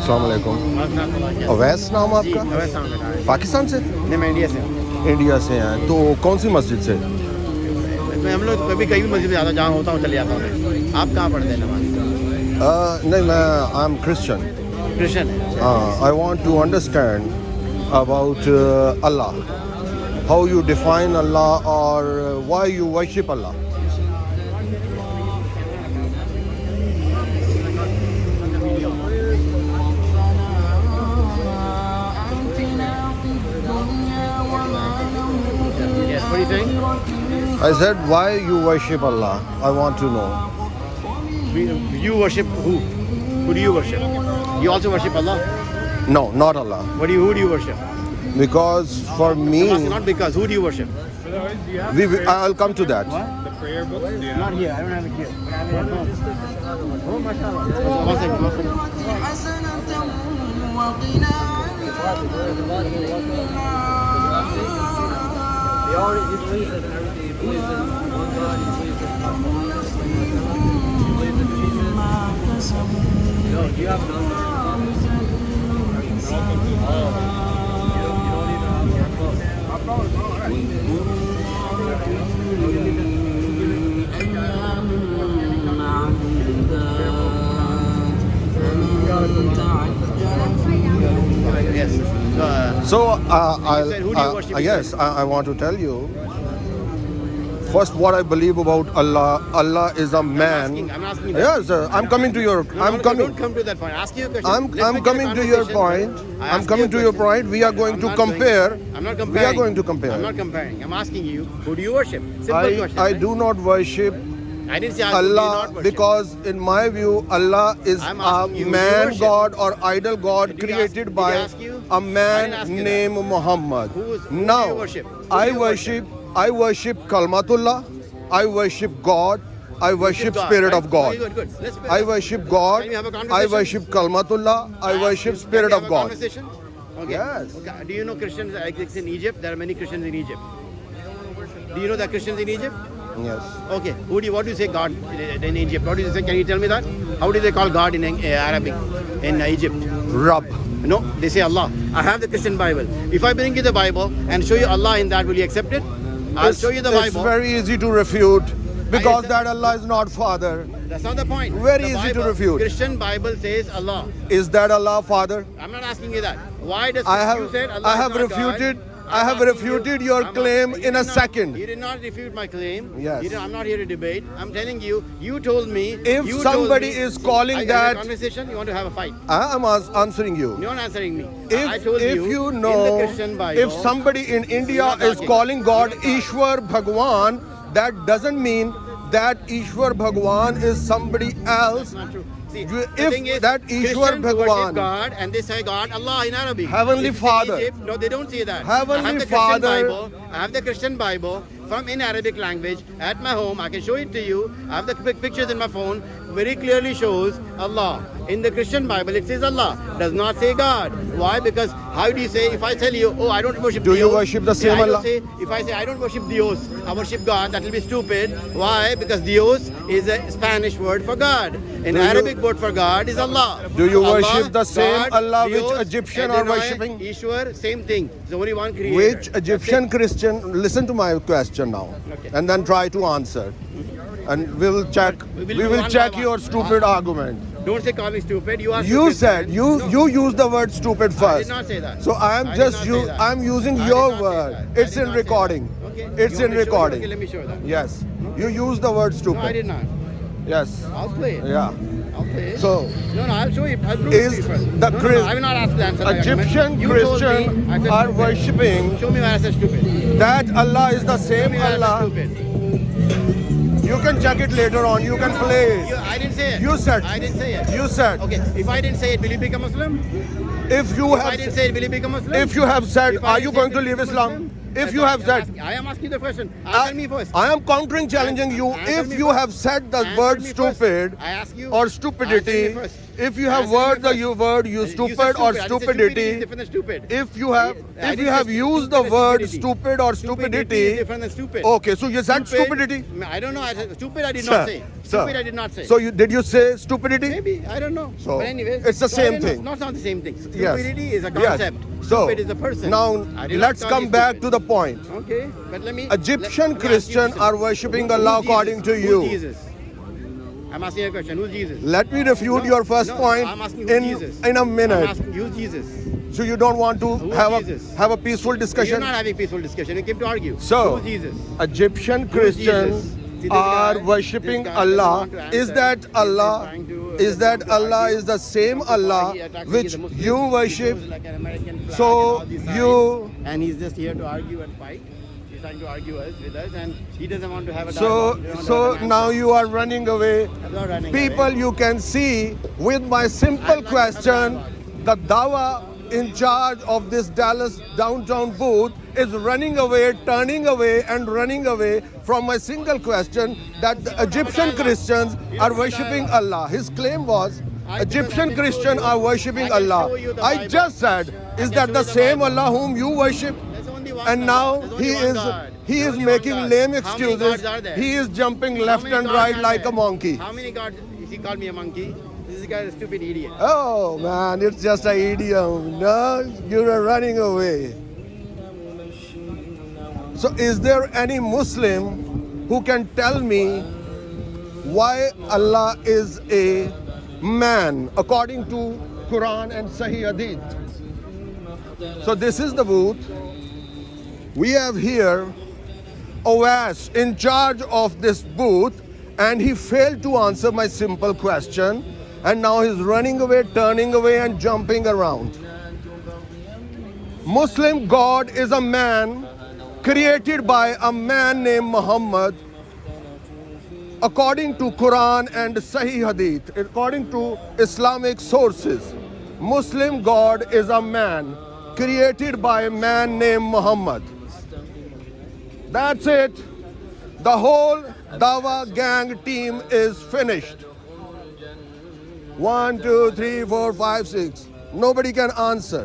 अस्सलाम वालेकुम। अवैस नाम आपका? पाकिस्तान से? नहीं, मैं इंडिया से हूँ। इंडिया से हैं तो कौन सी मस्जिद से? मैं हम लोग कभी कहीं भी मस्जिद में जाता जहाँ होता हूँ चले जाता हूँ मैं। आप कहाँ पढ़ते हैं नमाज? नहीं, मैं आई एम क्रिश्चियन। क्रिश्चियन है। I want to understand about Allah, how you define Allah और why you worship Allah. Yes, what are you saying? I said, why you worship Allah? I want to know. You worship who? Who do you worship? You also worship Allah? No, not Allah. Who do you worship? Because for me, I'm asking not because. Who do you worship? I'll come to that. What? The prayer books? Not here. I don't have it here. But I have it at home. Oh, mashallah. One second, one second. He believes in everything. He believes in one God. He believes in Muhammad. He believes in Jesus. No, you have none. You don't even have your phone. Yes. So, said, who do you worship? yes, I want to tell you. First, what I believe about Allah. Allah is a man. I'm asking that. Yes, I'm coming to your. I'm coming. Don't come to that point. Ask you a question. I'm coming to your point. I'm coming to your point. We are going to compare. I'm not comparing. We are going to compare. I'm not comparing. I'm asking you, who do you worship? Simple question. I right? do not worship I didn't say who do you Allah not worship. because in my view Allah is I'm a asking you, who do you man worship? god or idol god Did you ask- created did by he ask you? a I didn't man ask you that. named Muhammad. Who do Now you worship? Who do I you worship? worship Kalmatullah. I worship God. I worship God, Spirit right? of God. Very good, good. Let's I worship God. Can we have a I conversation? worship Kalmatullah. I worship Can Spirit we have of a God. Conversation? Okay. Yes. Okay. Do you know Christians exist in Egypt? There are many Christians in Egypt. Do you know that Christians in Egypt? Yes. Okay. What do you say God in Egypt? What do you say? Can you tell me that? How do they call God in Arabic in Egypt? Rab. No, they say Allah. I have the Christian Bible. If I bring you the Bible and show you Allah in that, will you accept it? I'll show you the It's Bible. very easy to refute because said- that Allah is not Father. That's not the point. Very The easy to Bible, refute. Christian Bible says Allah. Is that Allah Father? I'm not asking you that. Why does you said Allah I is have not refuted. God? I have I'm asking refuted you- your I'm claim asking- in you a did not- second. You did not refute my claim. Yes. I'm not here to debate. I'm telling you. You told me. If you somebody told me, is calling I had that- a conversation, you want to have a fight. I am answering you. You're not answering me. I told If you. you in know, the Christian Bible, if somebody in India not is talking. calling God You're not Ishwar Bhagwan, that doesn't mean that Ishwar Bhagwan is somebody else. That's not true. See, You- the if thing is, that Ishwar Christians Bhagwan- worship God and they say God, Allah in Arabic. Heavenly If it's in Father. Egypt, no, they don't say that. Heavenly I have the Father. Christian Bible. I have the Christian Bible from in Arabic language at my home. I can show it to you. I have the pictures in my phone. Very clearly shows Allah. In the Christian Bible, it says Allah. Does not say God. Why? Because how do you say? If I tell you, oh, I don't worship Do you Dios, worship the see, same I don't Allah? say, if I say I don't worship Dios, I worship God, that will be stupid. Why? Because Dios is a Spanish word for God. An Do you- Arabic word for God is Allah. Do you Allah, worship the same Allah which Dios, Egyptian Adonai, are worshipping? Ishwar, same thing. There's only one creator. Which That's Egyptian it. Christian? Listen to my question now, Okay. and then try to answer, and we will check. We will We do will one check by one. your stupid argument. Don't say call me stupid. You are You stupid. said you used the word stupid I first. did not say that. So I am I did just not you. say that. I'm using I did your not say word. that. I It's did in not say recording. that. Okay. It's You in want me to show you? recording. Okay, let me show that. Yes. You used the word stupid. No, I did not. Yes. I'll play it. Yeah. I'll play it. So No, I'll show you. I'll prove it Is to you first. the no, I will not ask the answer. Egyptian You told me Christian I said are stupid. worshipping Show me where I said stupid. that Allah is the Show same me where I said Allah. stupid. You can check it later on. You can play it. I didn't say it. You said. I didn't say it. You said. Okay, if I didn't say it, will you become Muslim? If you If I have didn't say it, will you become Muslim? if you have said, If I are didn't you say going it, to will you leave become Islam? Muslim? If That's you why have said, I am asking the question. Answer me first. I am countering, challenging you. Answer If me you first. have said the Answer word me first. stupid I ask you. or Answer stupidity, me first. if you have Answer me word the first. you word you You said stupid or I didn't say stupidity is stupidity, different than stupid. if you have I if you didn't have say used the stupid is word stupidity. stupid or Stupidity is stupidity, different than stupid. okay, so you said stupidity. I don't know. I said stupid. I did Sir, not say. Stupid I did not say. So did you say stupidity? Maybe, I don't know. So, but anyways, it's the so I same don't know. thing. It's not the same thing. Yes. Stupidity is a Yes. concept. So Stupid is a person. now I did not let's call come you back stupid. to the point. Okay, but let me. Egyptian let me ask you Christians this. are worshipping Who's Allah Jesus? according to you. Who's Jesus? I'm asking you a question. Who's Jesus? Let me refute No, your first no, point I'm asking who's Jesus. in a I'm minute. asking who's Jesus? So you don't want to Who's have Jesus? a peaceful You're discussion? not having peaceful discussion. You came to argue. So, who's Jesus? Egyptian Who's Christians Jesus? See, this are guy- worshipping this guy doesn't Allah. want to answer. Is that He's Allah? trying to- Is that he's trying to Allah argue. is the same He attacks Allah me, he's which a Muslim. you He worship? goes like an American flag So, and all these you- signs, and he's just here to argue and fight. He's trying to argue with us, and he doesn't want to have a So, dialogue. He doesn't want to have an now answer. you are running away. I'm not running People, away. you can see with my simple I'm not- question, the Dawa in charge of this Dallas downtown booth is running away, turning away, and running away from my single question that the Egyptian Christians are worshipping Allah. His claim was Egyptian Christians are worshipping Allah. I just said, is that the same Allah whom you worship? There's only one And God. now There's only he one is God. he There's is only one making God. lame How many excuses. gods are there? He is jumping How left many and gods right are like there? a monkey. How many gods? He called me a monkey. This guy is a stupid idiot. Oh man, it's just an idiom. No, you're running away. So, is there any Muslim who can tell me why Allah is a man according to Quran and Sahih Hadith? So, this is the booth. We have here Owas in charge of this booth, and he failed to answer my simple question. And now he's running away, turning away, and jumping around. Muslim God is a man created by a man named Muhammad according to Quran and Sahih Hadith, according to Islamic sources. Muslim God is a man created by a man named Muhammad. That's it. The whole Dawa gang team is finished. 1, 2, 3, 4, 5, 6. Nobody can answer.